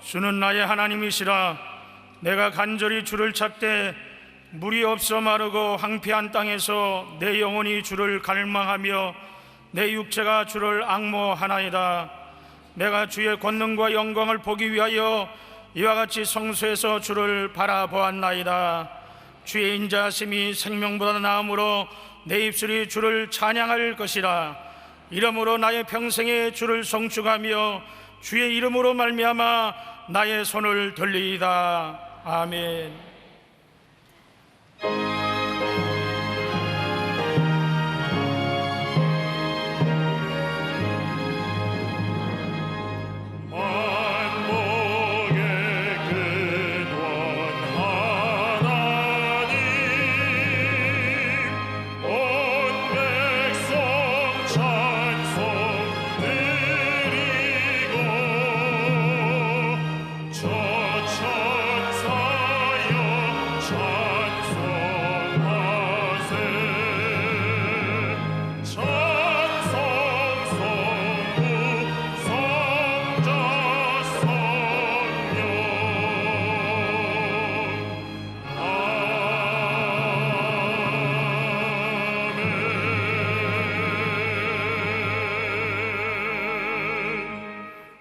주는 나의 하나님이시라. 내가 간절히 주를 찾되 물이 없어 마르고 황폐한 땅에서 내 영혼이 주를 갈망하며 내 육체가 주를 앙모하나이다. 내가 주의 권능과 영광을 보기 위하여 이와 같이 성소에서 주를 바라보았나이다. 주의 인자하심이 생명보다 나음으로 내 입술이 주를 찬양할 것이라. 이러므로 나의 평생에 주를 송축하며 주의 이름으로 말미암아 나의 손을 들리이다. 아멘.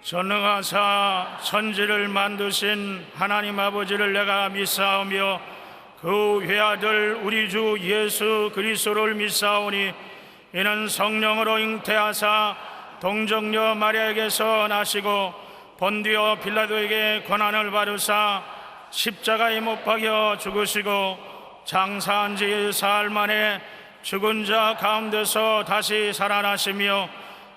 전능하사 천지를 만드신 하나님 아버지를 내가 믿사오며 그 외아들 우리 주 예수 그리스도를 믿사오니 이는 성령으로 잉태하사 동정녀 마리아에게서 나시고 본디오 빌라도에게 고난을 받으사 십자가에 못 박여 죽으시고 장사한 지 사흘 만에 죽은 자 가운데서 다시 살아나시며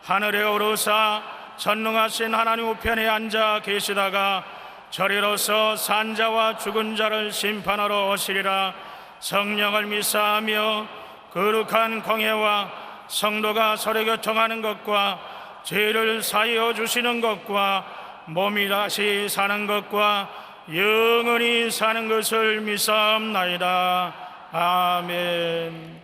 하늘에 오르사 전능하신 하나님 우편에 앉아 계시다가 저리로서 산자와 죽은 자를 심판하러 오시리라. 성령을 믿사하며 거룩한 공회와 성도가 서로 교통하는 것과 죄를 사하여 주시는 것과 몸이 다시 사는 것과 영원히 사는 것을 믿사옵나이다. 아멘.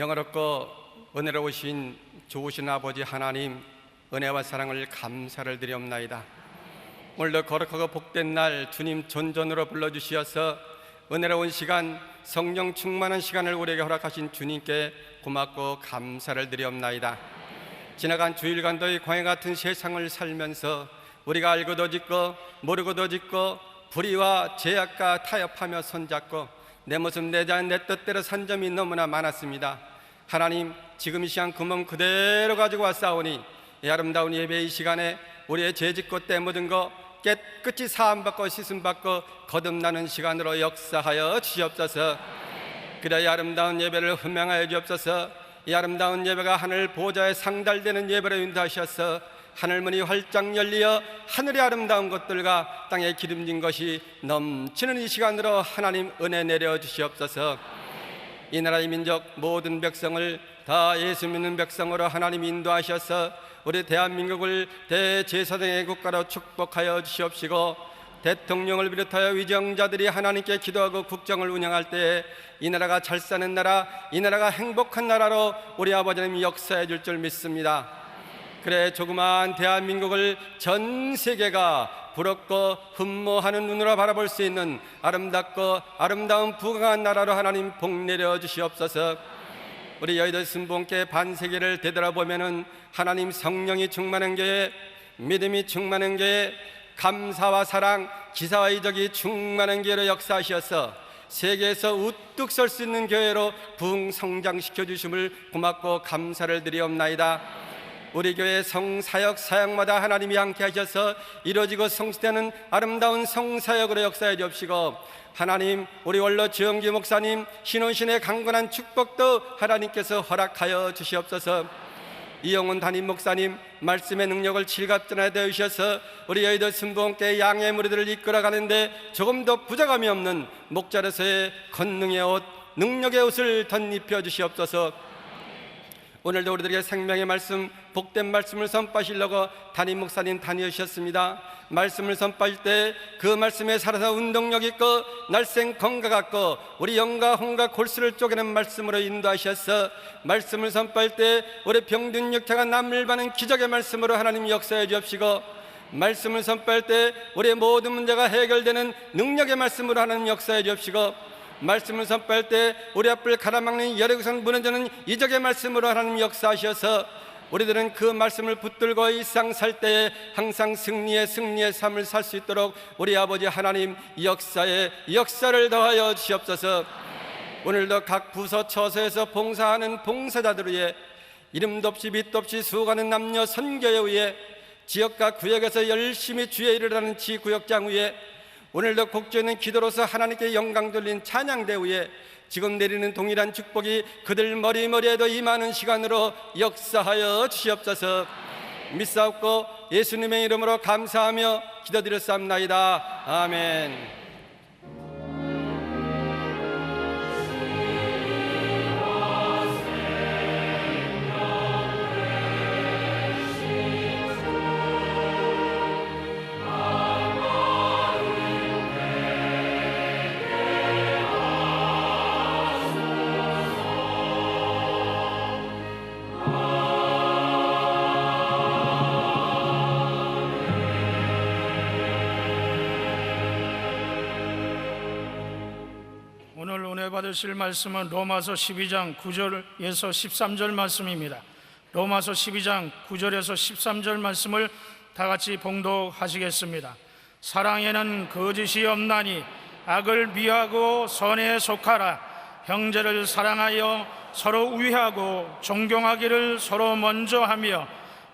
영화롭고 은혜로우신 좋으신 아버지 하나님, 은혜와 사랑을 감사를 드리옵나이다. 오늘도 거룩하고 복된 날 주님 존전으로 불러주시어서 은혜로운 시간, 성령 충만한 시간을 우리에게 허락하신 주님께 고맙고 감사를 드리옵나이다. 지나간 주일간도 이 광야 같은 세상을 살면서 우리가 알고도 짓고 모르고도 짓고 불의와 죄악과 타협하며 손잡고 내 모습 내 뜻대로 산 점이 너무나 많았습니다. 하나님, 지금 이 시간 그 몸 그대로 가지고 왔사오니 이 아름다운 예배의 시간에 우리의 죄짓고 때 묻은 거 깨끗이 사함받고 씻음받고 거듭나는 시간으로 역사하여 주시옵소서. 그래 이 아름다운 예배를 흠명하여 주옵소서. 이 아름다운 예배가 하늘 보좌에 상달되는 예배로 인도하셔서 하늘문이 활짝 열리어 하늘의 아름다운 것들과 땅에 기름진 것이 넘치는 이 시간으로 하나님 은혜 내려 주시옵소서. 이 나라의 민족 모든 백성을 다 예수 믿는 백성으로 하나님 인도하셔서 우리 대한민국을 대제사장의 국가로 축복하여 주시옵시고, 대통령을 비롯하여 위정자들이 하나님께 기도하고 국정을 운영할 때 이 나라가 잘 사는 나라, 이 나라가 행복한 나라로 우리 아버지는 역사해 줄 줄 믿습니다. 그래 조그마한 대한민국을 전 세계가 부럽고 흠모하는 눈으로 바라볼 수 있는 아름답고 아름다운 부강한 나라로 하나님 복 내려 주시옵소서. 우리 여의도 순복음교회 반세기를 되돌아보면은 하나님 성령이 충만한 교회, 믿음이 충만한 교회, 감사와 사랑, 기사와 이적이 충만한 교회로 역사하셔서 세계에서 우뚝 설 수 있는 교회로 부흥성장시켜 주심을 고맙고 감사를 드리옵나이다. 우리 교회 성사역 사역마다 하나님이 함께 하셔서 이루어지고 성취되는 아름다운 성사역으로 역사해 주옵시고, 하나님 우리 원로 주영기 목사님 신혼신의 강건한 축복도 하나님께서 허락하여 주시옵소서. 이영훈 담임 목사님 말씀의 능력을 칠갑전하여 주셔서 우리 여의도 순복음교회 양의 무리들을 이끌어가는데 조금 더 부족함이 없는 목자로서의 권능의 옷, 능력의 옷을 덧입혀 주시옵소서. 오늘도 우리들에게 생명의 말씀, 복된 말씀을 선포하시려고 담임 목사님 다니셨습니다. 말씀을 선포할 때 그 말씀에 살아서 운동력 있고 날쌘 건강 같고 우리 영과 혼과 골수를 쪼개는 말씀으로 인도하셔서 말씀을 선포할 때 우리 병든 육체가 남을 바는 기적의 말씀으로 하나님 역사해 주옵시고, 말씀을 선포할 때 우리의 모든 문제가 해결되는 능력의 말씀으로 하나님 역사해 주옵시고, 말씀을 선포할 때 우리 앞을 가로막는 여리고성 무너지는 이적의 말씀으로 하나님 역사하셔서 우리들은 그 말씀을 붙들고 일상 살 때에 항상 승리의 삶을 살 수 있도록 우리 아버지 하나님 역사를 더하여 주시옵소서. 오늘도 각 부서 처소에서 봉사하는 봉사자들 위해 이름도 없이 빛도 없이 수고하는 남녀 선교회 위해 지역과 구역에서 열심히 주의 일을 하는 지구역장 위에 오늘도 곡조 있는 기도로서 하나님께 영광 돌린 찬양대 위에 지금 내리는 동일한 축복이 그들 머리머리에도 임하는 시간으로 역사하여 주시옵소서. 믿사옵고 예수님의 이름으로 감사하며 기도드렸사옵나이다. 아멘. 오늘 은혜 받으실 말씀은 로마서 12장 9절에서 13절 말씀입니다. 로마서 12장 9절에서 13절 말씀을 다 같이 봉독하시겠습니다. 사랑에는 거짓이 없나니 악을 미워하고 선에 속하라. 형제를 사랑하여 서로 우애하고 존경하기를 서로 먼저 하며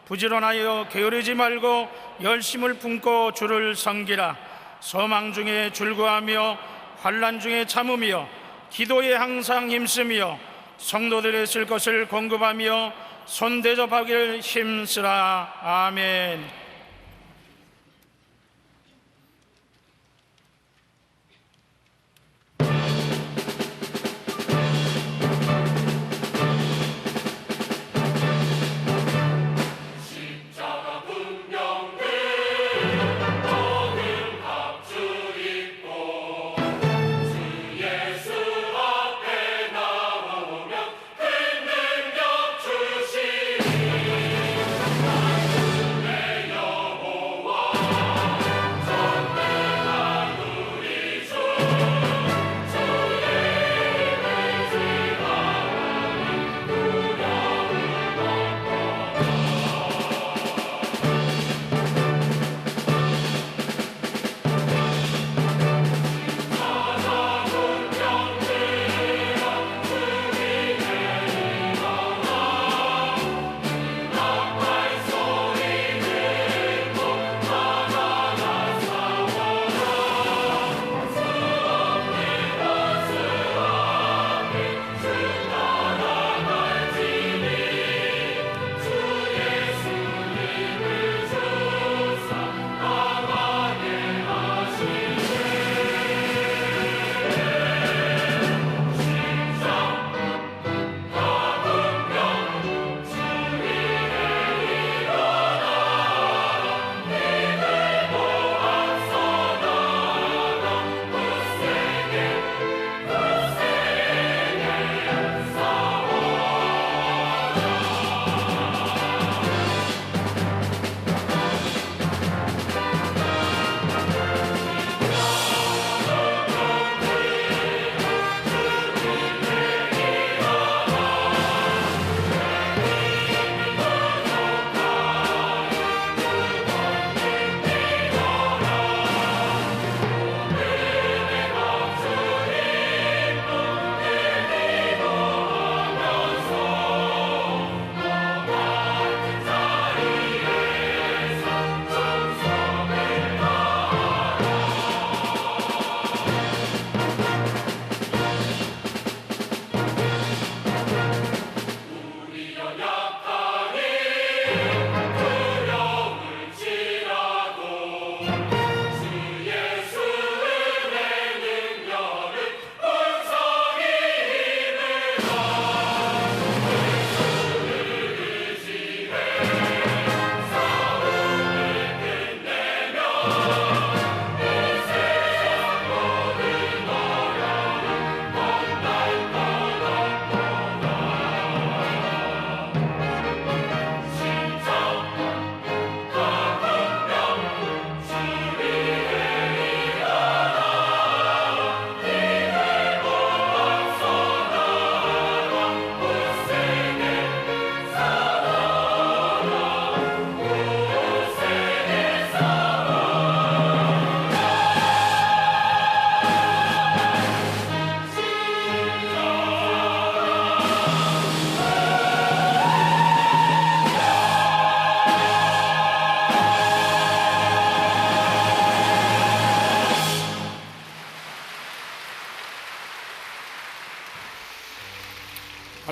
부지런하여 게으르지 말고 열심을 품고 주를 섬기라. 소망 중에 즐거워하며 환난 중에 참으며 기도에 항상 힘쓰며 성도들의 쓸 것을 공급하며 손대접하기를 힘쓰라. 아멘.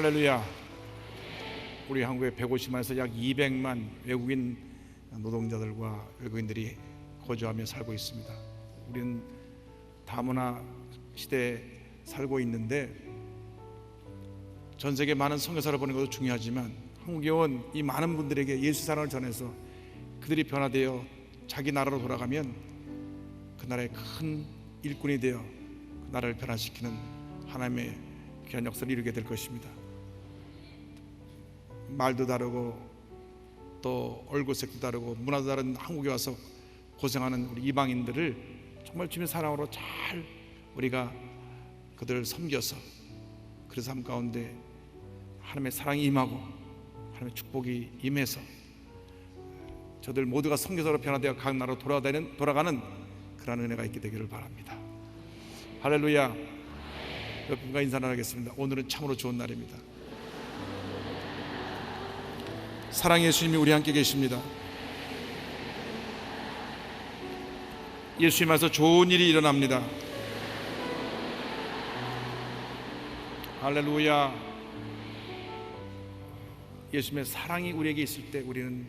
할렐루야. 우리 한국에 150만에서 약 200만 외국인 노동자들과 외국인들이 거주하며 살고 있습니다. 우리는 다문화 시대에 살고 있는데 전 세계 많은 선교사를 보는 것도 중요하지만 한국에 온 이 많은 분들에게 예수 사랑을 전해서 그들이 변화되어 자기 나라로 돌아가면 그 나라의 큰 일꾼이 되어 그 나라를 변화시키는 하나님의 귀한 역사를 이루게 될 것입니다. 말도 다르고 또 얼굴색도 다르고 문화도 다른 한국에 와서 고생하는 우리 이방인들을 정말 주님의 사랑으로 잘 우리가 그들을 섬겨서 그 삶 가운데 하나님의 사랑이 임하고 하나님의 축복이 임해서 저들 모두가 선교사로 변화되어 각 나라로 돌아가는 그런 은혜가 있게 되기를 바랍니다. 할렐루야. 몇 분과 인사를 하겠습니다. 오늘은 참으로 좋은 날입니다. 사랑의 예수님이 우리 함께 계십니다. 예수님 안에서 좋은 일이 일어납니다. 할렐루야. 예수님의 사랑이 우리에게 있을 때 우리는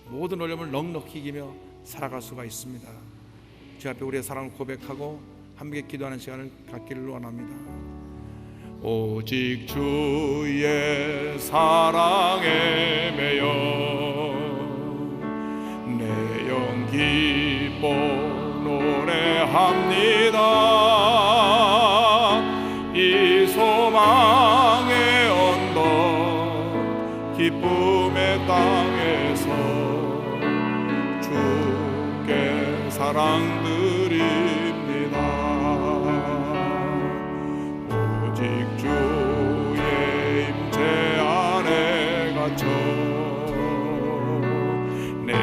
모든 어려움을 넉넉히 이기며 살아갈 수가 있습니다. 주 앞에 우리의 사랑을 고백하고 함께 기도하는 시간을 갖기를 원합니다. 오직 주의 사랑에 매여 내 영 기뻐 노래합니다. 이 소망의 언덕 기쁨의 땅에서 주께 사랑 드립니다. 오직 주의 임재 안에 갇혀 내 영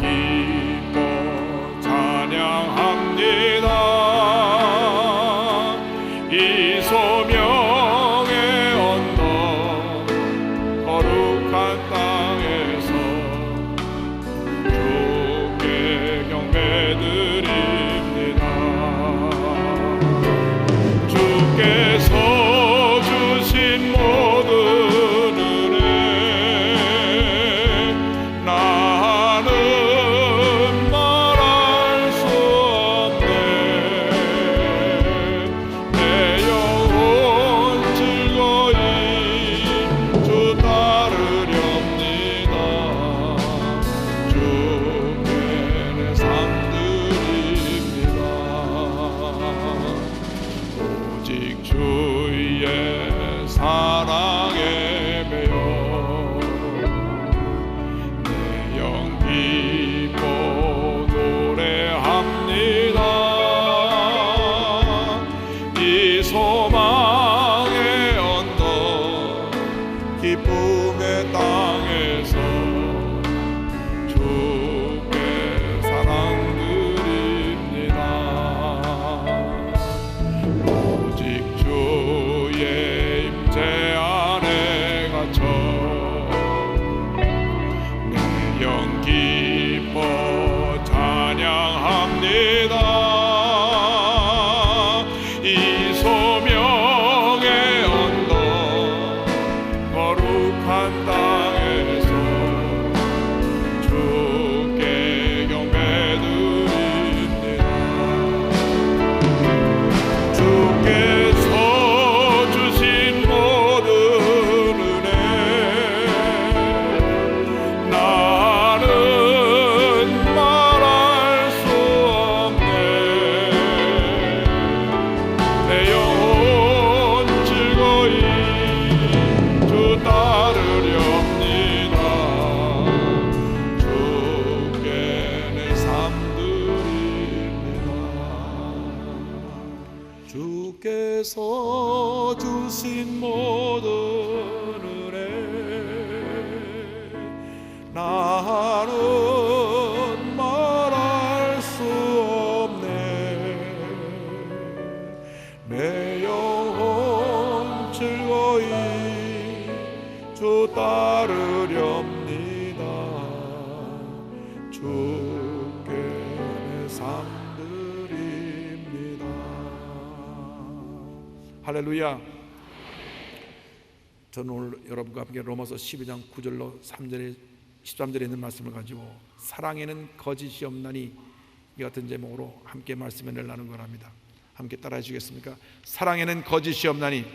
기뻐 찬양합니다. 이 소명의 언덕 거룩한 땅에서 주께 경배드립니다. 주께서 주신 모든 은혜 나는 말할 수 없네. 내 영혼 즐거이 주 따르렵니다. 주께 내 삶 드립니다. 오직 주의 사랑에 매여 내 영 기뻐 노래합니다. 이 소망의 언덕 기쁨의 땅에서 주께 사랑 드립니다. 오직 주의 임재 안에 갇혀 내 영 기뻐 찬양합니다. 이 소명의 언덕 거룩한 땅에서 주께 경배드립니다. 주께서 주신 모든 은혜 나는 말할 수 없네. 내 영혼 즐거이 주 따르렵니다. 주께 내 삶 드립니다. 주께서 주신 모든 은혜 나는 말할 수 없네. 내 영혼 즐거이 주 따르렵니다. 주께 내 삶 드립니다. 할렐루야. 저는 오늘 여러분과 함께 로마서 12장 9절로 3절에 13절에 있는 말씀을 가지고 사랑에는 거짓이 없나니 이 같은 제목으로 함께 말씀을 나누는 거랍니다. 함께 따라해 주겠습니까? 사랑에는 거짓이 없나니,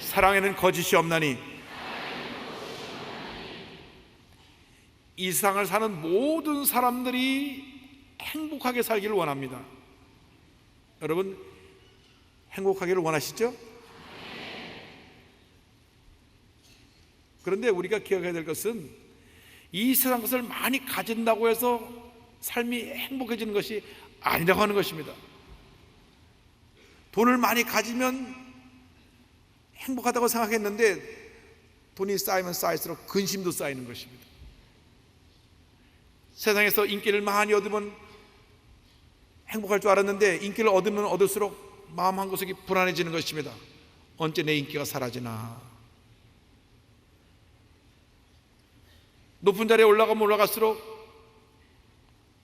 사랑에는 거짓이 없나니. 이 세상을 사는 모든 사람들이 행복하게 살기를 원합니다. 여러분 행복하기를 원하시죠? 그런데 우리가 기억해야 될 것은 이 세상 것을 많이 가진다고 해서 삶이 행복해지는 것이 아니라고 하는 것입니다. 돈을 많이 가지면 행복하다고 생각했는데 돈이 쌓이면 쌓일수록 근심도 쌓이는 것입니다. 세상에서 인기를 많이 얻으면 행복할 줄 알았는데 인기를 얻으면 얻을수록 마음 한구석이 불안해지는 것입니다. 언제 내 인기가 사라지나. 높은 자리에 올라가면 올라갈수록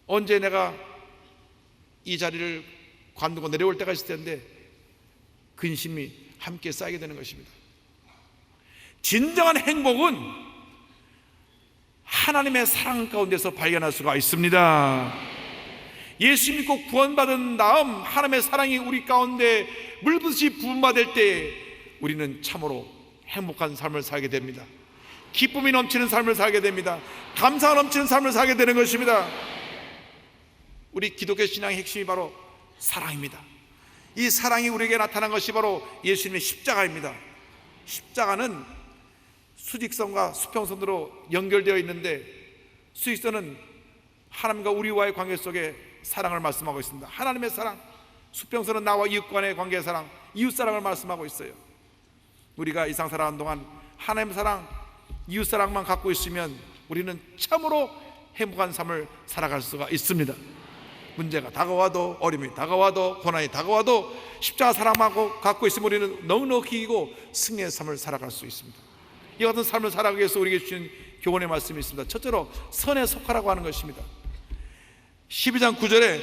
언제 내가 이 자리를 관두고 내려올 때가 있을 텐데 근심이 함께 쌓이게 되는 것입니다. 진정한 행복은 하나님의 사랑 가운데서 발견할 수가 있습니다. 예수 믿고 구원받은 다음 하나님의 사랑이 우리 가운데 물붓이 부음받을 때 우리는 참으로 행복한 삶을 살게 됩니다. 기쁨이 넘치는 삶을 살게 됩니다. 감사가 넘치는 삶을 살게 되는 것입니다. 우리 기독교 신앙의 핵심이 바로 사랑입니다. 이 사랑이 우리에게 나타난 것이 바로 예수님의 십자가입니다. 십자가는 수직선과 수평선으로 연결되어 있는데 수직선은 하나님과 우리와의 관계 속에 사랑을 말씀하고 있습니다. 하나님의 사랑, 수평선은 나와 이웃 간의 관계의 사랑, 이웃 사랑을 말씀하고 있어요. 우리가 이 세상 살아가는 동안 하나님의 사랑, 이웃 사랑만 갖고 있으면 우리는 참으로 행복한 삶을 살아갈 수가 있습니다. 문제가 다가와도, 어려움이 다가와도, 고난이 다가와도 십자가 사랑만 갖고 있으면 우리는 넉넉히 이기고 승리의 삶을 살아갈 수 있습니다. 이 같은 삶을 살아가기 위해서 우리에게 주신 교훈의 말씀이 있습니다. 첫째로 선에 속하라고 하는 것입니다. 12장 9절에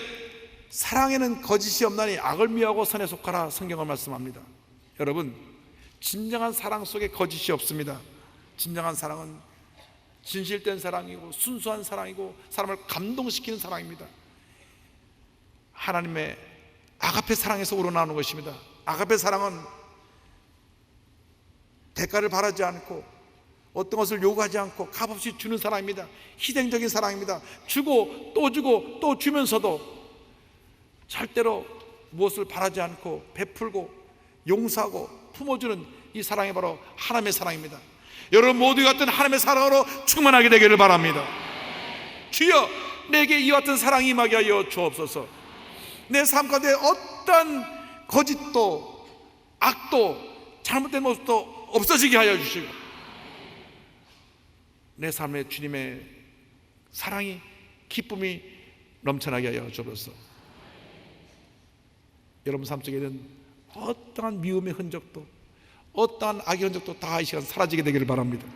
사랑에는 거짓이 없나니 악을 미워하고 선에 속하라 성경을 말씀합니다. 여러분 진정한 사랑 속에 거짓이 없습니다. 진정한 사랑은 진실된 사랑이고 순수한 사랑이고 사람을 감동시키는 사랑입니다. 하나님의 아가페 사랑에서 우러나오는 것입니다. 아가페 사랑은 대가를 바라지 않고 어떤 것을 요구하지 않고 값없이 주는 사랑입니다. 희생적인 사랑입니다. 주고 또 주면서도 절대로 무엇을 바라지 않고 베풀고 용서하고 품어주는 이 사랑이 바로 하나님의 사랑입니다. 여러분 모두 같은 하나님의 사랑으로 충만하게 되기를 바랍니다. 주여 내게 이와 같은 사랑이 임하게 하여 주옵소서. 내 삶 가운데 어떤 거짓도 악도 잘못된 모습도 없어지게 하여 주시고 내 삶에 주님의 사랑이 기쁨이 넘쳐나게 하여 주옵소서. 여러분 삶 속에는 어떠한 미움의 흔적도 어떠한 악의 흔적도 다 이 시간 사라지게 되기를 바랍니다.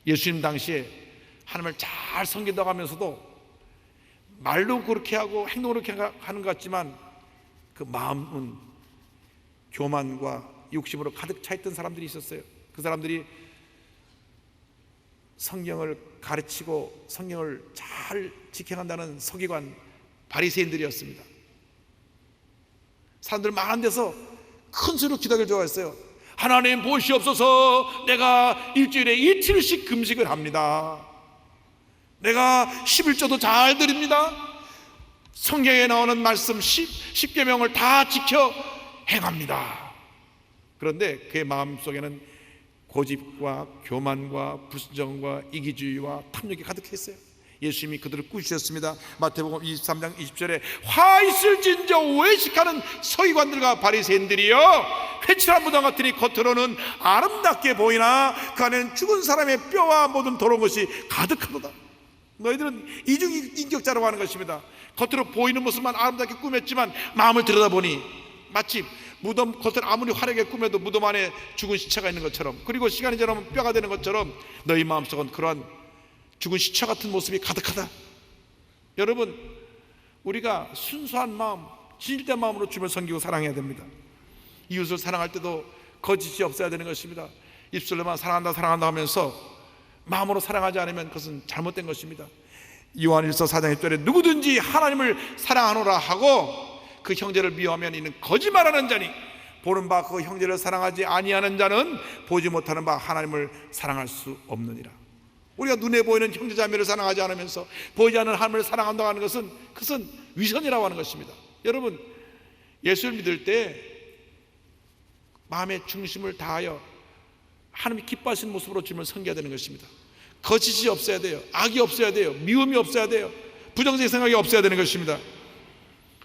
예수님 당시에 하나님을 잘 섬긴다고 하면서도 말로 그렇게 하고 행동으로 그렇게 하는 것 같지만 그 마음은 교만과 욕심으로 가득 차 있던 사람들이 있었어요. 그 사람들이 성경을 가르치고 성경을 잘 지켜간다는 서기관 바리새인들이었습니다. 사람들 많은 데서 큰 소리로 기도하기를 좋아했어요. 하나님 보시옵소서, 내가 일주일에 이틀씩 금식을 합니다. 내가 11조도 잘 드립니다. 성경에 나오는 말씀 10계명을 다 지켜 행합니다. 그런데 그의 마음속에는 고집과 교만과 불순종과 이기주의와 탐욕이 가득했어요. 예수님이 그들을 꾸짖으셨습니다. 마태복음 23장 20절에 화 있을진저 외식하는 서기관들과 바리새인들이여, 회칠한 무당 같으니 겉으로는 아름답게 보이나 그 안에는 죽은 사람의 뼈와 모든 더러운 것이 가득하도다. 너희들은 이중인격자라고 하는 것입니다. 겉으로 보이는 모습만 아름답게 꾸몄지만 마음을 들여다보니 마치 무덤 겉을 아무리 화려하게 꾸며도 무덤 안에 죽은 시체가 있는 것처럼, 그리고 시간이 지나면 뼈가 되는 것처럼 너희 마음속은 그러한 죽은 시체 같은 모습이 가득하다. 여러분 우리가 순수한 마음, 진실된 마음으로 주님을 섬기고 사랑해야 됩니다. 이웃을 사랑할 때도 거짓이 없어야 되는 것입니다. 입술로만 사랑한다 사랑한다 하면서 마음으로 사랑하지 않으면 그것은 잘못된 것입니다. 요한일서 4장 1절에 누구든지 하나님을 사랑하노라 하고 그 형제를 미워하면 이는 거짓말하는 자니 보는 바 그 형제를 사랑하지 아니하는 자는 보지 못하는 바 하나님을 사랑할 수 없느니라. 우리가 눈에 보이는 형제자매를 사랑하지 않으면서 보이지 않는 하나님을 사랑한다고 하는 것은 그것은 위선이라고 하는 것입니다. 여러분, 예수를 믿을 때 마음의 중심을 다하여 하나님이 기뻐하시는 모습으로 주님을 섬겨야 되는 것입니다. 거짓이 없어야 돼요. 악이 없어야 돼요. 미움이 없어야 돼요. 부정적인 생각이 없어야 되는 것입니다.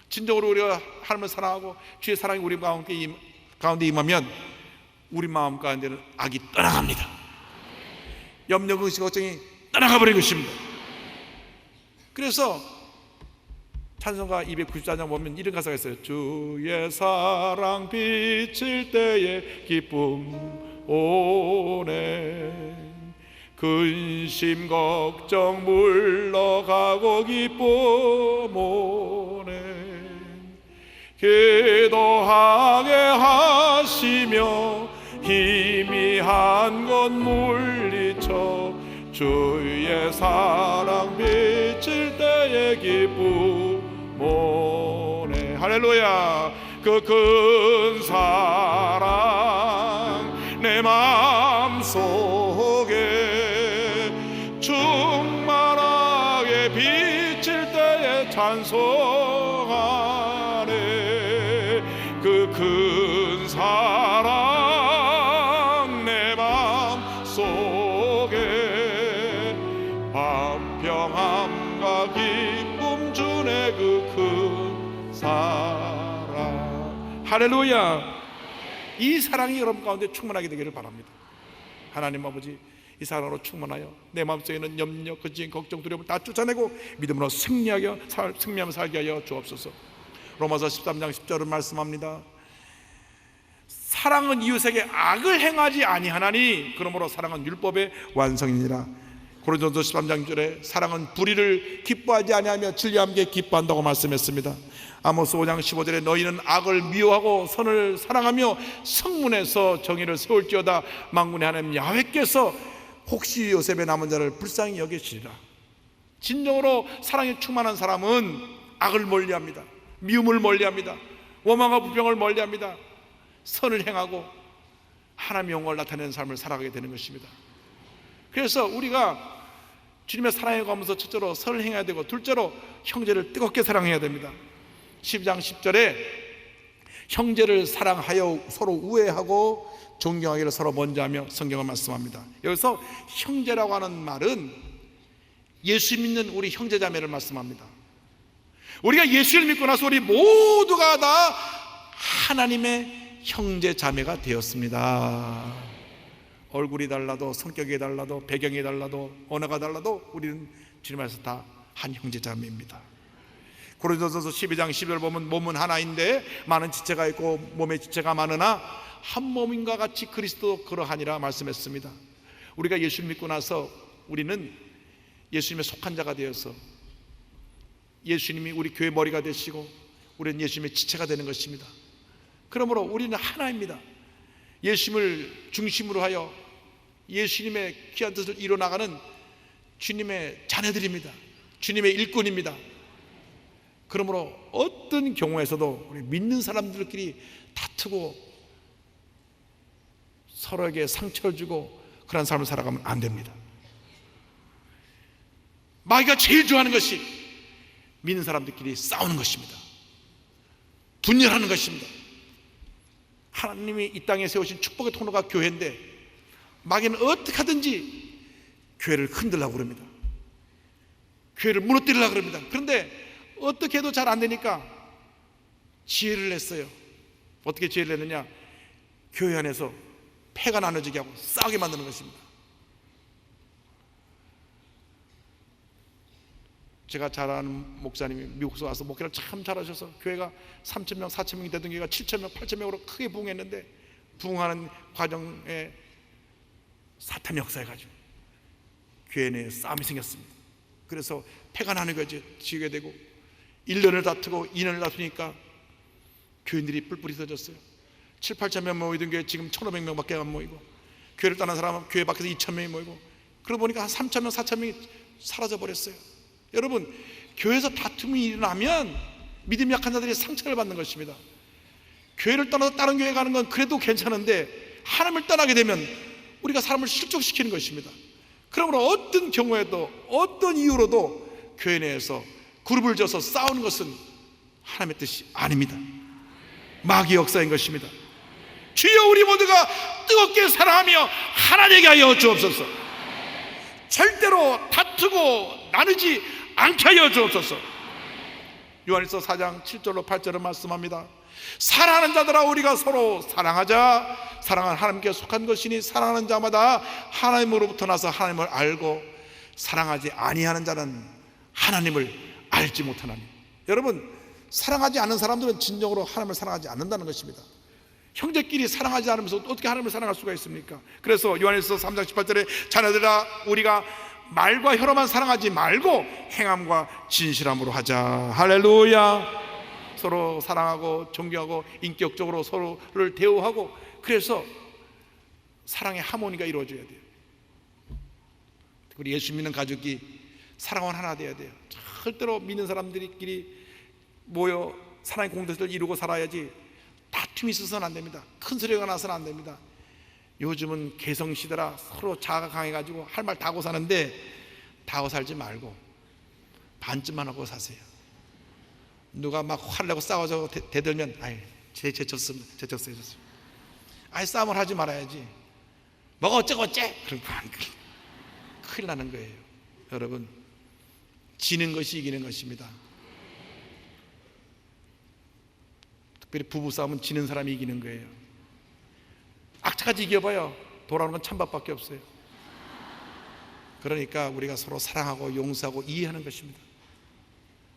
진정으로 우리가 하나님을 사랑하고 주의 사랑이 우리 가운데 임하면 우리 마음 가운데는 악이 떠나갑니다. 염려, 근심, 걱정이 떠나가 버린 것입니다. 그래서 찬송가 294장 보면 이런 가사가 있어요. 주의 사랑 비칠 때에 기쁨 오네, 근심 걱정 물러가고 기쁨 오네, 기도하게 하시며 희미한 것 물리쳐 주의 사랑 비칠 때에 기쁨 오네. 할렐루야. 그 큰 사랑 내 마음속에 충만하게 비칠 때에 찬송하네. 그 큰 사랑 내 마음속에 반평함과 기쁨 주네. 그 큰 사랑. 할렐루야. 이 사랑이 여러분 가운데 충만하게 되기를 바랍니다. 하나님 아버지, 이 사랑으로 충만하여 내 마음속에 있는 염려, 근심, 걱정, 두려움을 다 쫓아내고 믿음으로 승리하며 살게 하여 주옵소서. 로마서 13장 10절은 말씀합니다. 사랑은 이웃에게 악을 행하지 아니하나니 그러므로 사랑은 율법의 완성이니라. 고린도서 13장 6절에 사랑은 불의를 기뻐하지 아니하며 진리와 함께 기뻐한다고 말씀했습니다. 아모스 5장 15절에 너희는 악을 미워하고 선을 사랑하며 성문에서 정의를 세울지어다. 만군의 하나님 야훼께서 혹시 요셉의 남은 자를 불쌍히 여기시리라. 진정으로 사랑에 충만한 사람은 악을 멀리합니다. 미움을 멀리합니다. 원망과 불평을 멀리합니다. 선을 행하고 하나님의 영광을 나타내는 삶을 살아가게 되는 것입니다. 그래서 우리가 주님의 사랑에 가면서 첫째로 선을 행해야 되고, 둘째로 형제를 뜨겁게 사랑해야 됩니다. 12장 10절에 형제를 사랑하여 서로 우애하고 존경하기를 서로 먼저 하며 성경을 말씀합니다. 여기서 형제라고 하는 말은 예수 믿는 우리 형제자매를 말씀합니다. 우리가 예수를 믿고 나서 우리 모두가 다 하나님의 형제자매가 되었습니다. 얼굴이 달라도 성격이 달라도 배경이 달라도 언어가 달라도 우리는 주님 안에서 다 한 형제자매입니다. 고린도전서 12장 12절 보면 몸은 하나인데 많은 지체가 있고 몸의 지체가 많으나 한 몸인과 같이 그리스도 그러하니라 말씀했습니다. 우리가 예수를 믿고 나서 우리는 예수님의 속한 자가 되어서 예수님이 우리 교회 머리가 되시고 우리는 예수님의 지체가 되는 것입니다. 그러므로 우리는 하나입니다. 예수님을 중심으로 하여 예수님의 귀한 뜻을 이뤄나가는 주님의 자녀들입니다. 주님의 일꾼입니다. 그러므로 어떤 경우에서도 우리 믿는 사람들끼리 다투고 서로에게 상처를 주고 그런 삶을 살아가면 안 됩니다. 마귀가 제일 좋아하는 것이 믿는 사람들끼리 싸우는 것입니다. 분열하는 것입니다. 하나님이 이 땅에 세우신 축복의 통로가 교회인데 마귀는 어떻게 하든지 교회를 흔들려고 그럽니다. 교회를 무너뜨리려고 그럽니다. 그런데 어떻게 해도 잘 안 되니까 지혜를 냈어요. 어떻게 지혜를 냈느냐? 교회 안에서 패가 나눠지게 하고 싸우게 만드는 것입니다. 제가 잘 아는 목사님이 미국에서 와서 목회를 참 잘하셔서 교회가 3,000명, 4,000명이 되던 교회가 7,000명, 8,000명으로 크게 부흥했는데 부흥하는 과정에 사탄이 역사해가지고 교회 내에 싸움이 생겼습니다. 그래서 패가 나눠지게 되고 1년을 다투고 2년을 다투니까 교인들이 뿔뿔이 터졌어요. 7, 8천 명 모이던 교회 지금 1,500명밖에 안 모이고, 교회를 떠난 사람은 교회 밖에서 2,000명이 모이고, 그러고 보니까 한 3,000명, 4,000명이 사라져 버렸어요. 여러분, 교회에서 다툼이 일어나면 믿음 약한 자들이 상처를 받는 것입니다. 교회를 떠나서 다른 교회 가는 건 그래도 괜찮은데, 하나님을 떠나게 되면 우리가 사람을 실족시키는 것입니다. 그러므로 어떤 경우에도, 어떤 이유로도 교회 내에서 그룹을 져서 싸우는 것은 하나님의 뜻이 아닙니다. 마귀의 역사인 것입니다. 주여, 우리 모두가 뜨겁게 사랑하며 하나 되게 하여 주옵소서. 절대로 다투고 나누지 않게 하여 주옵소서. 요한일서 4장 7절로 8절은 말씀합니다. 사랑하는 자들아, 우리가 서로 사랑하자. 사랑은 하나님께 속한 것이니 사랑하는 자마다 하나님으로부터 나서 하나님을 알고, 사랑하지 아니하는 자는 하나님을 알지 못하나니. 여러분, 사랑하지 않는 사람들은 진정으로 하나님을 사랑하지 않는다는 것입니다. 형제끼리 사랑하지 않으면서 어떻게 하나님을 사랑할 수가 있습니까? 그래서 요한일서 3장 18절에 자녀들아, 우리가 말과 혀로만 사랑하지 말고 행함과 진실함으로 하자. 할렐루야. 서로 사랑하고 존경하고 인격적으로 서로를 대우하고, 그래서 사랑의 하모니가 이루어져야 돼요. 우리 예수 믿는 가족이 사랑은 하나 돼야 돼요. 절대로 믿는 사람들끼리 모여 사랑의 공동체를 이루고 살아야지 다툼이 있어서는 안 됩니다. 큰 소리가 나서는 안 됩니다. 요즘은 개성시대라 서로 자아가 강해가지고 할 말 다 하고 사는데, 다 하고 살지 말고 반쯤만 하고 사세요. 누가 막 화를 내고 싸워서 대들면 아이 제쳤습니다. 제쳤어요. 아이 싸움을 하지 말아야지. 뭐가 어쩌고 어째? 그럼 큰일 나는 거예요. 여러분, 지는 것이 이기는 것입니다. 특별히 부부싸움은 지는 사람이 이기는 거예요. 악착같이 이겨봐요. 돌아오는 건 찬밥밖에 없어요. 그러니까 우리가 서로 사랑하고 용서하고 이해하는 것입니다.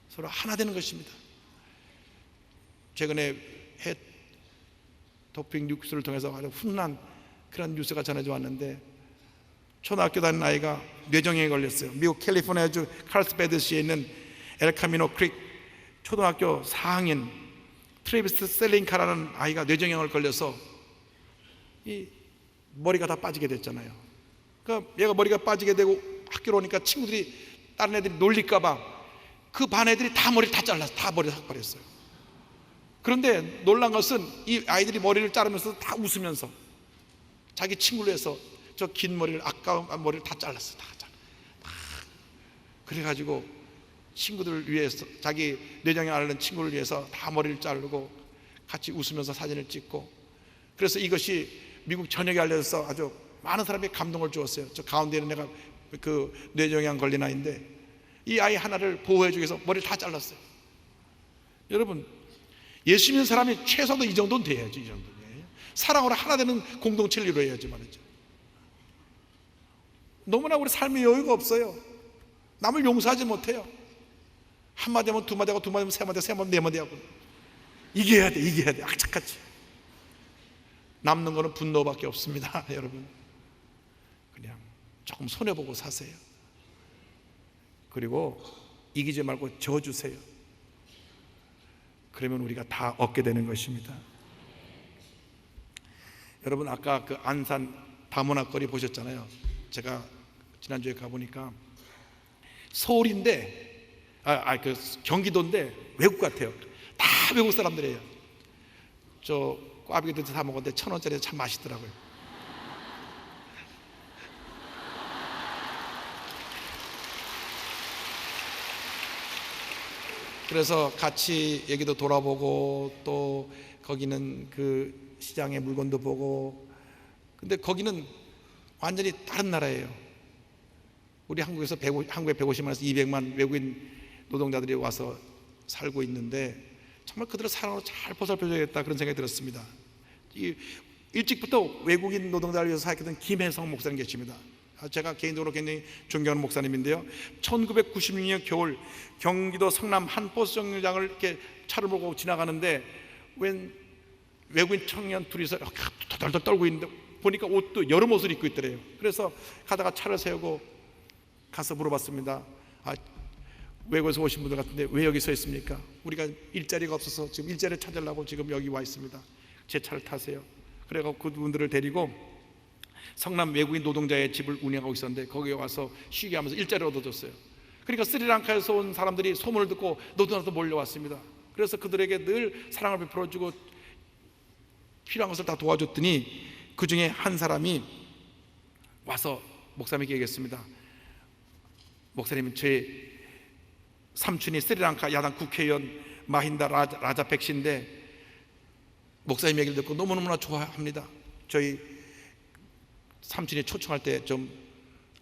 서로 하나 되는 것입니다. 최근에 해 토픽 뉴스를 통해서 아주 훈훈한 그런 뉴스가 전해져 왔는데, 초등학교 다니는 아이가 뇌종양에 걸렸어요. 미국 캘리포니아주 칼스베드시에 있는 엘카미노 크릭 초등학교 4학년 트레비스 셀링카라는 아이가 뇌종양을 걸려서 이 머리가 다 빠지게 됐잖아요. 그러니까 얘가 머리가 빠지게 되고 학교로 오니까 친구들이, 다른 애들이 놀릴까봐 그 반 애들이 다 머리를 다 잘라서 다 머리를 싹 버렸어요. 그런데 놀란 것은 이 아이들이 머리를 자르면서 다 웃으면서 자기 친구를 해서 저 긴 머리를, 아까운 머리를 다 잘랐어. 다. 그래가지고 친구들을 위해서, 자기 뇌종양 앓는 친구를 위해서 다 머리를 자르고 같이 웃으면서 사진을 찍고, 그래서 이것이 미국 전역에 알려져서 아주 많은 사람이 감동을 주었어요. 저 가운데 있는 애가 그 뇌종양 걸린 아이인데, 이 아이 하나를 보호해주기 위해서 머리를 다 잘랐어요. 여러분, 예수 믿는 사람이 최소도 이 정도는 돼야죠. 이 정도는 사랑으로 하나 되는 공동체를 이루어야지 말이죠. 너무나 우리 삶에 여유가 없어요. 남을 용서하지 못해요. 한마디 하면 두마디 하고, 두마디 하면 세마디 하고, 세마디 네마디 하고. 이겨야 돼, 이겨야 돼. 악착같이. 남는 거는 분노밖에 없습니다. 여러분, 그냥 조금 손해보고 사세요. 그리고 이기지 말고 져주세요. 그러면 우리가 다 얻게 되는 것입니다. 여러분, 아까 그 안산 다문화 거리 보셨잖아요. 제가 지난주에 가보니까 서울인데, 그 경기도인데 외국 같아요. 다 외국 사람들이에요. 저 꽈배기도 다 먹었는데 1,000원짜리 참 맛있더라고요. 그래서 같이 여기도 돌아보고, 또 거기는 그 시장의 물건도 보고. 근데 거기는 완전히 다른 나라예요. 우리 한국에서 한국에 150만에서 200만 외국인 노동자들이 와서 살고 있는데, 정말 그들을 사랑으로 잘 보살펴줘야겠다, 그런 생각이 들었습니다. 일찍부터 외국인 노동자를 위해서 사역했던 김혜성 목사님 계십니다. 제가 개인적으로 굉장히 존경하는 목사님인데요, 1996년 겨울 경기도 성남 한 버스 정류장을 이렇게 차를 몰고 지나가는데 웬 외국인 청년 둘이서 덜덜 떨고 있는데, 보니까 옷도 여름 옷을 입고 있더래요. 그래서 가다가 차를 세우고 가서 물어봤습니다. 외국에서 오신 분들 같은데 왜 여기 서 있습니까? 우리가 일자리가 없어서 지금 일자리를 찾으려고 지금 여기 와 있습니다. 제 차를 타세요. 그래서 그분들을 데리고 성남 외국인 노동자의 집을 운영하고 있었는데 거기에 와서 쉬게 하면서 일자리를 얻어줬어요. 그러니까 스리랑카에서 온 사람들이 소문을 듣고 노동자도 몰려왔습니다. 그래서 그들에게 늘 사랑을 베풀어주고 필요한 것을 다 도와줬더니 그 중에 한 사람이 와서 목사님에게 얘기했습니다. 목사님, 제 삼촌이 스리랑카 야당 국회의원 마힌다 라자백시인데 목사님 얘기를 듣고 너무너무나 좋아합니다. 저희 삼촌이 초청할 때 좀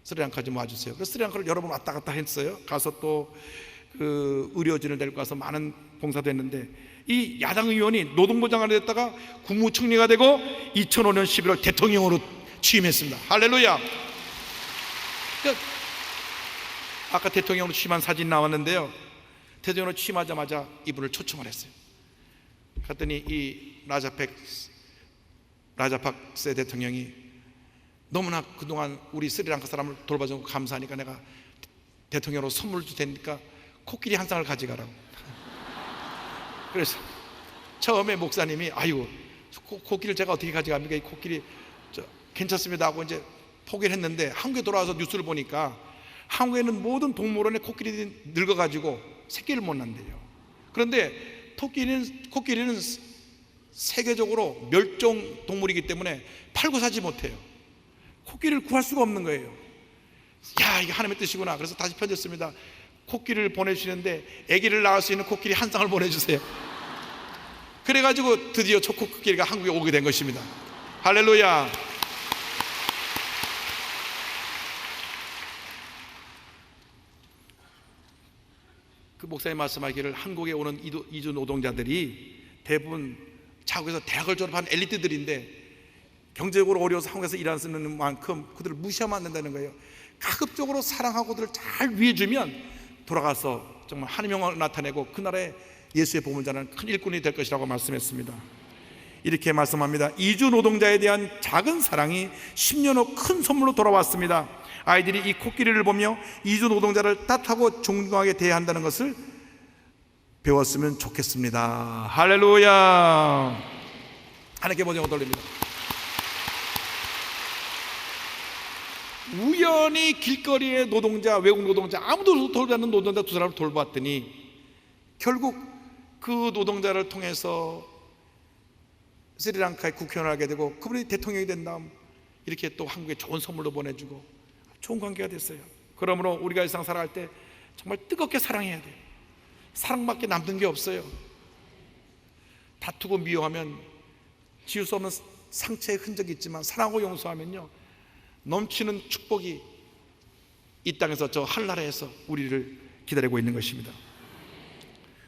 스리랑카 좀 와주세요. 그래서 스리랑카를 여러 번 왔다 갔다 했어요. 가서 또 그 의료진을 데리고 가서 많은 봉사도 했는데 이 야당 의원이 노동부 장관이 됐다가 국무총리가 되고 2005년 11월 대통령으로 취임했습니다. 할렐루야. 그러니까 아까 대통령으로 취임한 사진 나왔는데요, 대통령으로 취임하자마자 이분을 초청을 했어요. 그랬더니 이 라자팍세 대통령이 너무나 그동안 우리 스리랑카 사람을 돌봐주고 감사하니까 내가 대통령으로 선물 줄 테니까 코끼리 한 쌍을 가져가라고. 그래서 처음에 목사님이 아유 코끼리를 제가 어떻게 가져갑니까? 이 코끼리 괜찮습니다 하고 이제 포기를 했는데 한국에 돌아와서 뉴스를 보니까 한국에는 모든 동물원에 코끼리들이 늙어가지고 새끼를 못 낳는데요. 그런데 코끼리는 세계적으로 멸종 동물이기 때문에 팔고 사지 못해요. 코끼리를 구할 수가 없는 거예요. 야, 이게 하나님의 뜻이구나. 그래서 다시 편졌습니다. 코끼리를 보내주시는데 아기를 낳을 수 있는 코끼리 한 쌍을 보내주세요. 그래가지고 드디어 초코코끼리가 한국에 오게 된 것입니다. 할렐루야. 그 목사님 말씀하기를 한국에 오는 이주 노동자들이 대부분 자국에서 대학을 졸업한 엘리트들인데 경제적으로 어려워서 한국에서 일하는 만큼 그들을 무시하면 안 된다는 거예요. 가급적으로 사랑하고 그들을 잘 위해주면 돌아가서 정말 하나님의 영광을 나타내고 그 나라에 예수의 복음을 전하는 큰 일꾼이 될 것이라고 말씀했습니다. 이렇게 말씀합니다. 이주 노동자에 대한 작은 사랑이 10년 후 큰 선물로 돌아왔습니다. 아이들이 이 코끼리를 보며 이주 노동자를 따뜻하고 존경하게 대해야 한다는 것을 배웠으면 좋겠습니다. 할렐루야. 하나님께 모든 영광 돌립니다. 우연히 길거리의 노동자, 외국 노동자, 아무도 돌보지 않는 노동자 두 사람을 돌봤더니 결국 그 노동자를 통해서 스리랑카의 국회의원을 하게 되고 그분이 대통령이 된 다음 이렇게 또 한국에 좋은 선물도 보내주고 좋은 관계가 됐어요. 그러므로 우리가 일상 살아갈 때 정말 뜨겁게 사랑해야 돼요. 사랑밖에 남는 게 없어요. 다투고 미워하면 지울 수 없는 상처의 흔적이 있지만 사랑하고 용서하면요 넘치는 축복이 이 땅에서 저 하늘나라에서 우리를 기다리고 있는 것입니다.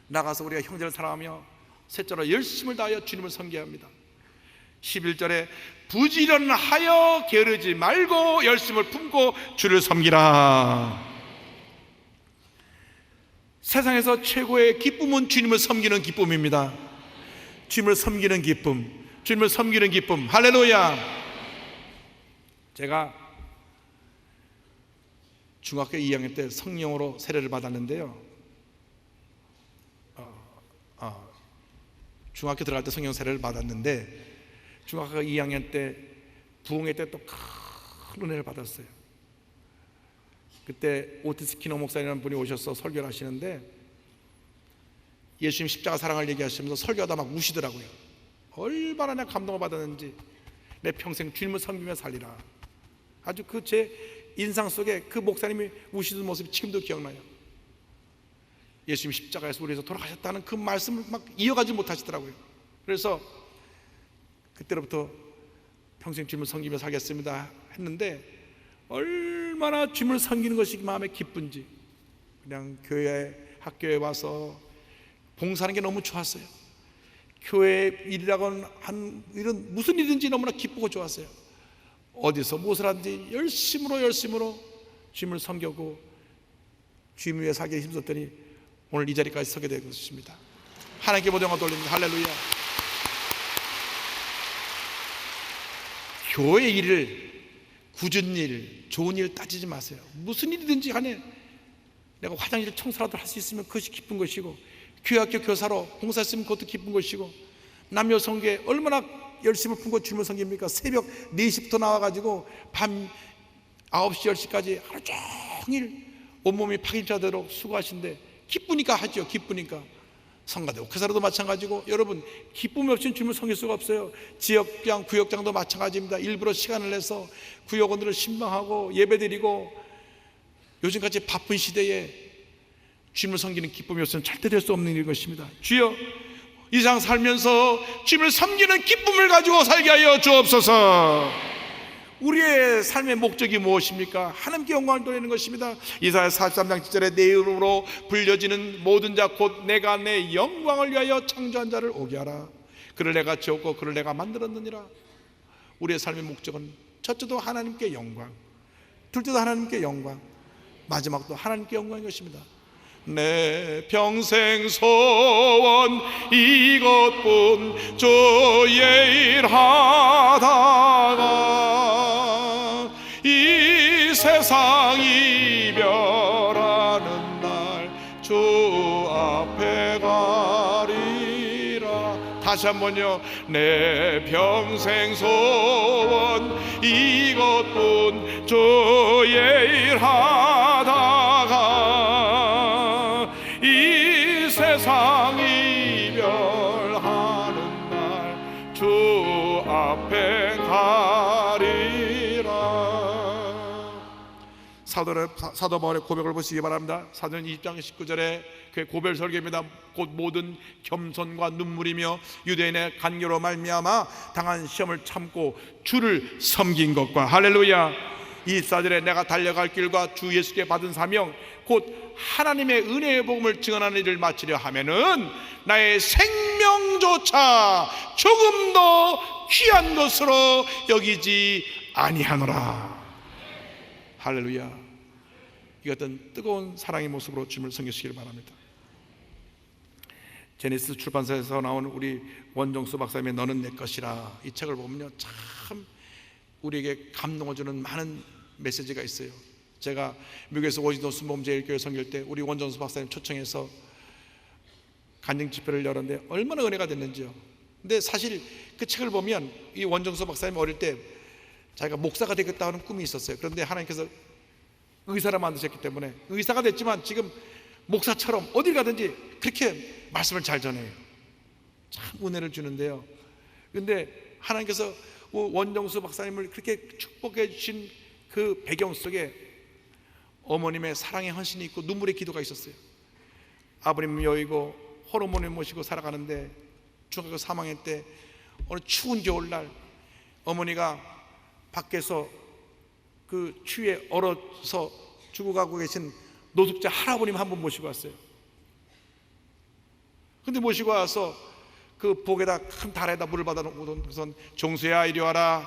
나가서 우리가 형제를 사랑하며 셋째로 열심을 다하여 주님을 섬겨야 합니다. 11절에 부지런하여 게으르지 말고 열심을 품고 주를 섬기라. 세상에서 최고의 기쁨은 주님을 섬기는 기쁨입니다. 주님을 섬기는 기쁨, 주님을 섬기는 기쁨. 할렐루야. 제가 중학교 2학년 때 성령으로 세례를 받았는데요, 중학교 들어갈 때 성령 세례를 받았는데 중학교 2학년 때 부흥회 때 또 큰 은혜를 받았어요. 그때 오티스 키노 목사님이라는 분이 오셔서 설교를 하시는데 예수님 십자가 사랑을 얘기하시면서 설교하다 막 우시더라고요. 얼마나 내가 감동을 받았는지. 내 평생 주님을 섬기며 살리라. 아주 그 제 인상 속에 그 목사님이 우시던 모습이 지금도 기억나요. 예수님 십자가에서 우리 위해서 돌아가셨다는 그 말씀을 막 이어가지 못하시더라고요. 그래서 그때로부터 평생 주님을 섬기며 살겠습니다 했는데 얼마나 주님을 섬기는 것이 마음에 기쁜지 그냥 교회 학교에 와서 봉사하는 게 너무 좋았어요. 교회 일이라고 한 일은 무슨 일인지 너무나 기쁘고 좋았어요. 어디서 무엇을 하든지 열심으로 주님을 섬기고 주님 위해 살기에 힘썼더니 오늘 이 자리까지 서게 된 것입니다. 하나님께 모든 영광 돌립니다. 할렐루야. 교회 일을 굳은 일, 좋은 일 따지지 마세요. 무슨 일이든지 간에 내가 화장실 청소라도 할 수 있으면 그것이 기쁜 것이고 교회 학교 교사로 봉사했으면 그것도 기쁜 것이고 남녀 성교에 얼마나 열심을 품고 주님을 섬깁니까? 새벽 4시부터 나와가지고 밤 9시, 10시까지 하루 종일 온몸이 파김치되도록 수고하신데 기쁘니까 하죠. 기쁘니까. 성가대 옥회사로도 마찬가지고, 여러분 기쁨이 없이는 주님을 섬길 수가 없어요. 지역장, 구역장도 마찬가지입니다. 일부러 시간을 내서 구역원들을 신방하고 예배드리고, 요즘같이 바쁜 시대에 주님을 섬기는 기쁨이 없으면 절대 될 수 없는 일인 것입니다. 주여, 이 세상 살면서 주님을 섬기는 기쁨을 가지고 살게 하여 주옵소서. 우리의 삶의 목적이 무엇입니까? 하나님께 영광을 돌리는 것입니다. 이사야 43장 7절에 내 이름으로 불려지는 모든 자 곧 내가 내 영광을 위하여 창조한 자를 오게 하라. 그를 내가 지었고 그를 내가 만들었느니라. 우리의 삶의 목적은 첫째도 하나님께 영광, 둘째도 하나님께 영광, 마지막도 하나님께 영광인 것입니다. 내 평생 소원 이것뿐 주의 일하다가 이 세상 이별하는 날 주 앞에 가리라. 다시 한번요. 내 평생 소원 이것뿐 주의 일하다가 이 세상 이별하는 날 주 앞에 가리라. 사도 바울의 고백을 보시기 바랍니다. 사도는 20장 19절에 그의 고별 설교입니다. 곧 모든 겸손과 눈물이며 유대인의 간교로 말미암아 당한 시험을 참고 주를 섬긴 것과, 할렐루야. 24절에 내가 달려갈 길과 주 예수께 받은 사명 곧 하나님의 은혜의 복음을 증언하는 일을 마치려 하면은 나의 생명조차 조금도 귀한 것으로 여기지 아니하노라. 할렐루야. 이 같은 뜨거운 사랑의 모습으로 주님을 섬기시길 바랍니다. 제네시스 출판사에서 나온 우리 원정수 박사님의 너는 내 것이라, 이 책을 보면요 참 우리에게 감동을 주는 많은 메시지가 있어요. 제가 미국에서 워싱턴 순복음제일교회 섬길 때 우리 원정수 박사님 초청해서 간증 집회를 열었는데 얼마나 은혜가 됐는지요. 근데 사실 그 책을 보면 이 원정수 박사님 어릴 때 자기가 목사가 되겠다는 꿈이 있었어요. 그런데 하나님께서 의사라 만드셨기 때문에 의사가 됐지만 지금 목사처럼 어딜 가든지 그렇게 말씀을 잘 전해요. 참 은혜를 주는데요. 그런데 하나님께서 원정수 박사님을 그렇게 축복해 주신 그 배경 속에 어머님의 사랑의 헌신이 있고 눈물의 기도가 있었어요. 아버님 여의고 호르몬을 모시고 살아가는데 중학교 3학년 때 어느 추운 겨울날 어머니가 밖에서 그 추위에 얼어서 죽어가고 계신 노숙자 할아버님 한 분 모시고 왔어요. 근데 모시고 와서 그 복에다 큰 달에다 물을 받아놓고선 종수야 이리 와라.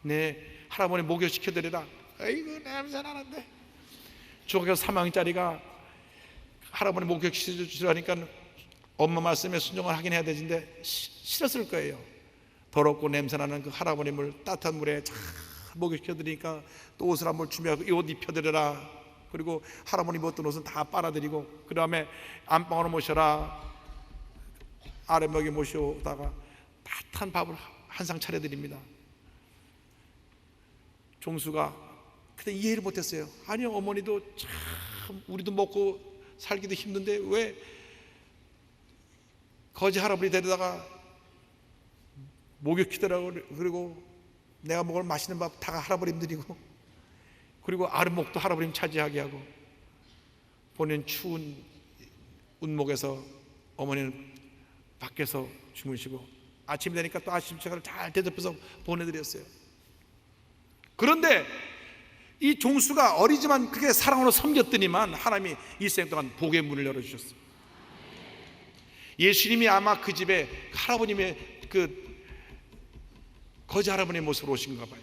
네, 할아버님 목욕시켜드리라. 아이고 냄새 나는데. 중학교 3학년짜리가 할아버님 목욕시켜주라니까 엄마 말씀에 순종을 하긴 해야 되는데 싫었을 거예요. 더럽고 냄새나는 그 할아버님을 따뜻한 물에 잘 목욕시켜드리니까 또 옷을 한번 준비하고 이 옷 입혀드려라. 그리고 할아버님 입었던 옷은 다 빨아드리고 그 다음에 안방으로 모셔라. 아랫목에 모셔다가 따뜻한 밥을 한 상 차려드립니다. 종수가 그때 이해를 못했어요. 아니요, 어머니도 참 우리도 먹고 살기도 힘든데 왜 거지 할아버지 데려다가 목욕시키더라고. 그리고 내가 먹을 맛있는 밥 다 할아버님 드리고 그리고 아랫목도 할아버님 차지하게 하고 본인 추운 운목에서 어머니는 밖에서 주무시고 아침 되니까 또 아침 식사를 잘 대접해서 보내드렸어요. 그런데 이 종수가 어리지만 그게 사랑으로 섬겼더니만 하나님이 일생 동안 복의 문을 열어주셨어요. 예수님이 아마 그 집에 할아버님의 그 거지 할아버님의 모습으로 오신가 봐요.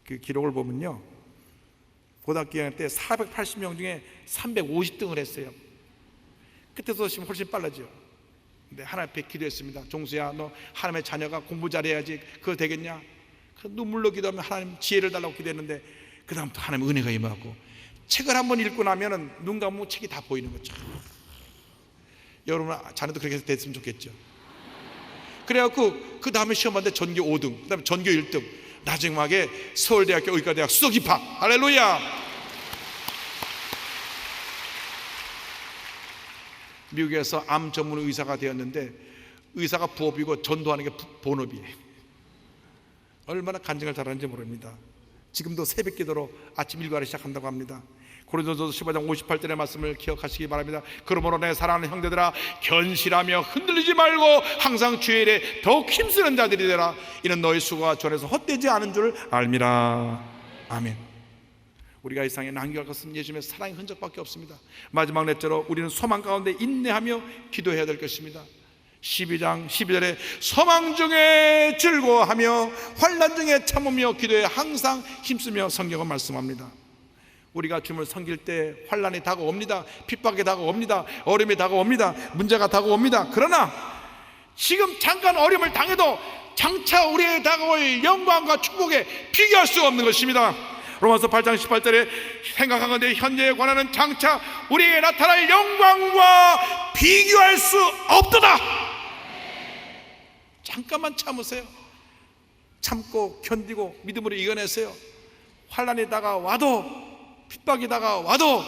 그 기록을 보면요 고등학교 2학년 때 480명 중에 350등을 했어요. 그때도 지금 훨씬 빨라져. 근데 하나님 앞에 기도했습니다. 종수야 너 하나님의 자녀가 공부 잘해야지 그거 되겠냐. 그 눈물로 기도하면 하나님 지혜를 달라고 기도했는데 그 다음부터 하나님 은혜가 임하고 책을 한번 읽고 나면은 눈 감으면 책이 다 보이는 거죠. 여러분 자녀도 그렇게 됐으면 좋겠죠. 그래갖고 그 다음에 시험 봤는데 전교 5등, 그 다음에 전교 1등, 나중에 서울대학교 의과대학 수석 입학. 할렐루야. 미국에서 암 전문 의사가 되었는데, 의사가 부업이고 전도하는 게 본업이에요. 얼마나 간증을 잘하는지 모릅니다. 지금도 새벽 기도로 아침 일과를 시작한다고 합니다. 고린도전서 15장 58절의 말씀을 기억하시기 바랍니다. 그러므로 내 사랑하는 형제들아, 견실하며 흔들리지 말고 항상 주의 일에 더욱 힘쓰는 자들이 되라. 이는 너희 수고가 주 안에서 헛되지 않은 줄 알미라. 아멘. 우리가 이 세상에 남겨갈 것은 예수님의 사랑의 흔적밖에 없습니다. 마지막 넷째로 우리는 소망 가운데 인내하며 기도해야 될 것입니다. 12장 12절에 소망 중에 즐거워하며 환난 중에 참으며 기도에 항상 힘쓰며 성경은 말씀합니다. 우리가 주님을 섬길 때 환난이 다가옵니다. 핍박이 다가옵니다. 어려움이 다가옵니다. 문제가 다가옵니다. 그러나 지금 잠깐 어려움을 당해도 장차 우리에게 다가올 영광과 축복에 비교할 수 없는 것입니다. 로마서 8장 18절에 생각하건대 현재에 관하는 장차 우리에게 나타날 영광과 비교할 수 없도다. 잠깐만 참으세요. 참고 견디고 믿음으로 이겨내세요. 환난이 다가와도, 핍박이 다가와도,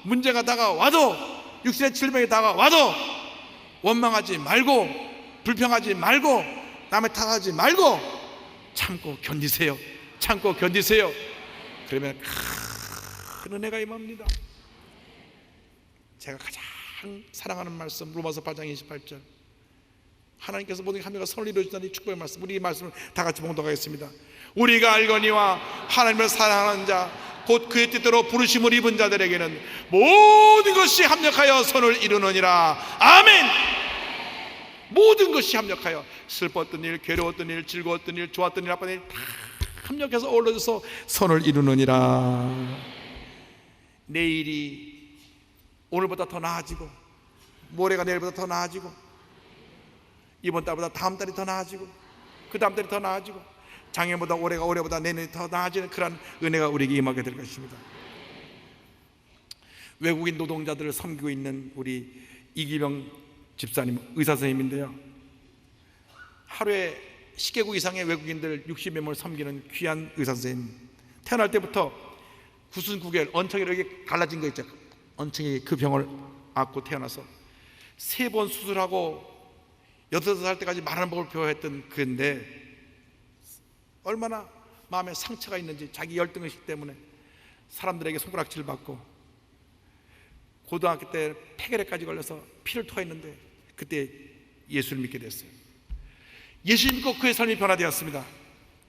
문제가 다가와도, 육신의 질병이 다가와도 원망하지 말고, 불평하지 말고, 남의 탓하지 말고 참고 견디세요. 참고 견디세요. 그러면 큰 은혜가 임합니다. 제가 가장 사랑하는 말씀, 로마서 8장 28절. 하나님께서 모든 하나님과 선을 이루어주다는 이 축복의 말씀, 우리 이 말씀을 다 같이 봉독하겠습니다. 우리가 알거니와 하나님을 사랑하는 자, 곧 그의 뜻대로 부르심을 입은 자들에게는 모든 것이 합력하여 선을 이루느니라. 아멘. 모든 것이 합력하여, 슬펐던 일, 괴로웠던 일, 즐거웠던 일, 좋았던 일, 나쁜 일 다 합력해서 어우러져서 선을 이루느니라. 내일이 오늘보다 더 나아지고, 모레가 내일보다 더 나아지고, 이번 달보다 다음 달이 더 나아지고, 그 다음 달이 더 나아지고, 작년보다 올해가 올해보다 내년이 더 나아지는 그런 은혜가 우리에게 임하게 될 것입니다. 외국인 노동자들을 섬기고 있는 우리 이기병 집사님, 의사 선생님인데요, 하루에 10개국 이상의 외국인들 60여 명을 섬기는 귀한 의사 선생님. 태어날 때부터 구순구결, 언청이 이렇게 갈라진 거 있죠. 언청이 그 병을 앓고 태어나서 3번 수술하고 8살 때까지 말하는 법을 배워야 했던 그인데, 얼마나 마음에 상처가 있는지, 자기 열등의식 때문에 사람들에게 손가락질 받고 고등학교 때 폐결핵까지 걸려서 피를 토했는데 그때 예수를 믿게 됐어요. 예수를 믿고 그의 삶이 변화되었습니다.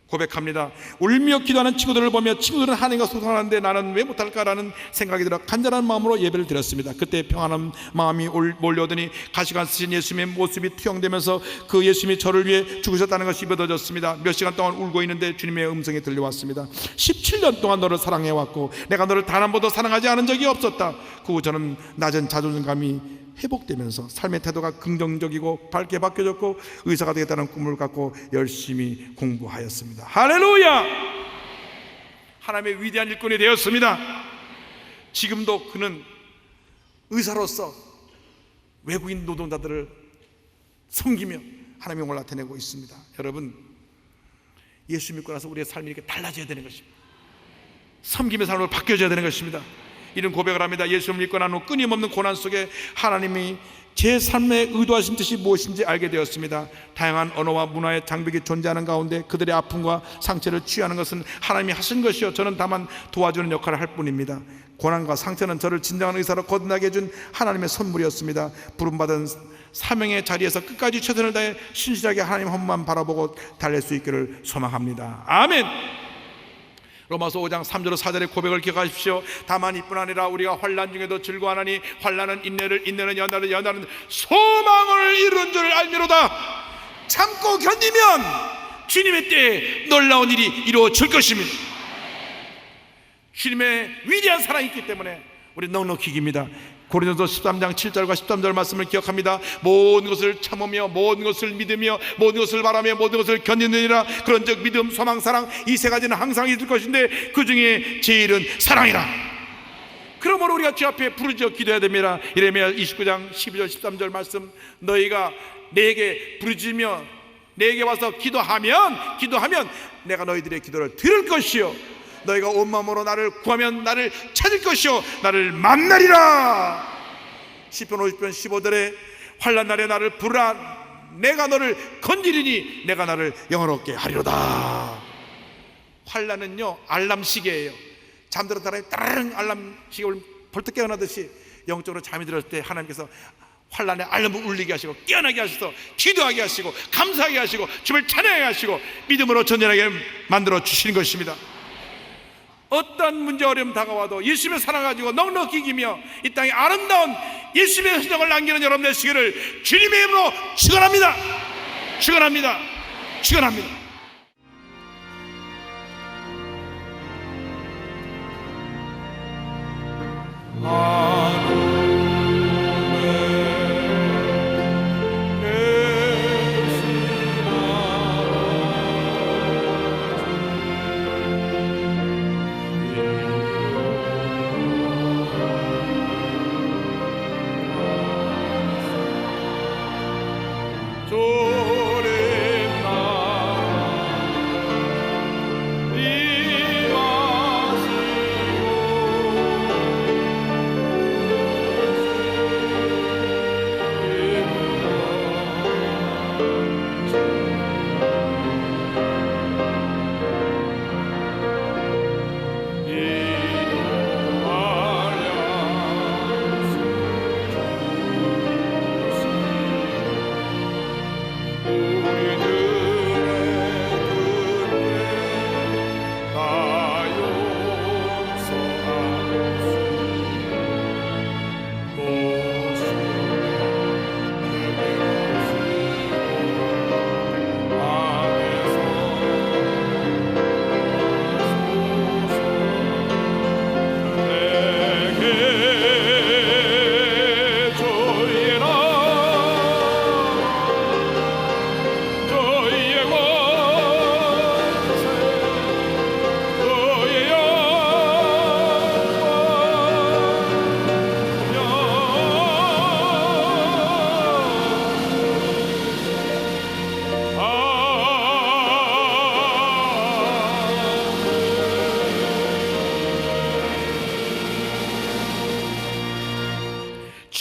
고백합니다. 울며 기도하는 친구들을 보며 친구들은 하나님과 소통하는데 나는 왜 못할까라는 생각이 들어 간절한 마음으로 예배를 드렸습니다. 그때 평안한 마음이 몰려오더니 가시관 쓰신 예수님의 모습이 투영되면서 그 예수님이 저를 위해 죽으셨다는 것이 믿어졌습니다. 몇 시간 동안 울고 있는데 주님의 음성이 들려왔습니다. 17년 동안 너를 사랑해왔고 내가 너를 단 한 번도 사랑하지 않은 적이 없었다. 그 후 저는 낮은 자존감이 회복되면서 삶의 태도가 긍정적이고 밝게 바뀌어졌고 의사가 되겠다는 꿈을 갖고 열심히 공부하였습니다. 할렐루야! 하나님의 위대한 일꾼이 되었습니다. 지금도 그는 의사로서 외국인 노동자들을 섬기며 하나님의 영광을 나타내고 있습니다. 여러분, 예수 믿고 나서 우리의 삶이 이렇게 달라져야 되는 것입니다. 섬김의 삶으로 바뀌어져야 되는 것입니다. 이런 고백을 합니다. 예수를 믿고 난 후 끊임없는 고난 속에 하나님이 제 삶에 의도하신 뜻이 무엇인지 알게 되었습니다. 다양한 언어와 문화의 장벽이 존재하는 가운데 그들의 아픔과 상처를 치유하는 것은 하나님이 하신 것이요, 저는 다만 도와주는 역할을 할 뿐입니다. 고난과 상처는 저를 진정한 의사로 거듭나게 해준 하나님의 선물이었습니다. 부름받은 사명의 자리에서 끝까지 최선을 다해 신실하게 하나님 한 분만 바라보고 달릴 수 있기를 소망합니다. 아멘. 로마서 5장 3절 4절의 고백을 기억하십시오. 다만 이뿐 아니라 우리가 환난 중에도 즐거워하나니 환난은 인내를, 인내는 연단을, 연단은 소망을 이룬 줄 알미로다. 참고 견디면 주님의 때에 놀라운 일이 이루어질 것입니다. 주님의 위대한 사랑이 있기 때문에 우리 넉넉히 이깁니다. 고린도서 13장 7절과 13절 말씀을 기억합니다. 모든 것을 참으며 모든 것을 믿으며 모든 것을 바라며 모든 것을 견디느니라. 그런즉 믿음, 소망, 사랑 이 세 가지는 항상 있을 것인데 그 중에 제일은 사랑이라. 그러므로 우리가 주 앞에 부르짖어 기도해야 됩니다. 예레미야 29장 12절 13절 말씀, 너희가 내게 부르짖으며 내게 와서 기도하면 내가 너희들의 기도를 들을 것이요 너희가 온 마음으로 나를 구하면 나를 찾을 것이요 나를 만나리라. 시편 50편 15절에 환난 날에 나를 부르라. 내가 너를 건지리니 내가 나를 영화롭게 하리로다. 환난은요 알람시계예요. 잠들었던 사람이 따르릉 알람시계를 벌떡 깨어나듯이 영적으로 잠이 들었을 때 하나님께서 환난의 알람을 울리게 하시고 깨어나게 하셔서 기도하게 하시고 감사하게 하시고 주를 찬양하게 하시고 믿음으로 전진하게 만들어 주시는 것입니다. 어떤 문제 어려움 다가와도 예수님의 사랑 가지고 넉넉히 이기며 이 땅에 아름다운 예수님의 흔적을 남기는 여러분 되시기를 주님의 이름으로 축원합니다. 축원합니다. 축원합니다.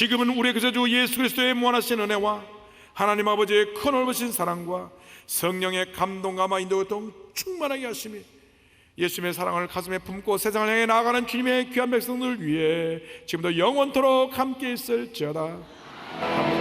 지금은 우리의 구세주 예수 그리스도의 무한하신 은혜와 하나님 아버지의 큰 넓으신 사랑과 성령의 감동과 인도교통 충만하게 하시며 예수님의 사랑을 가슴에 품고 세상을 향해 나아가는 주님의 귀한 백성들 위해 지금도 영원토록 함께 있을지어다.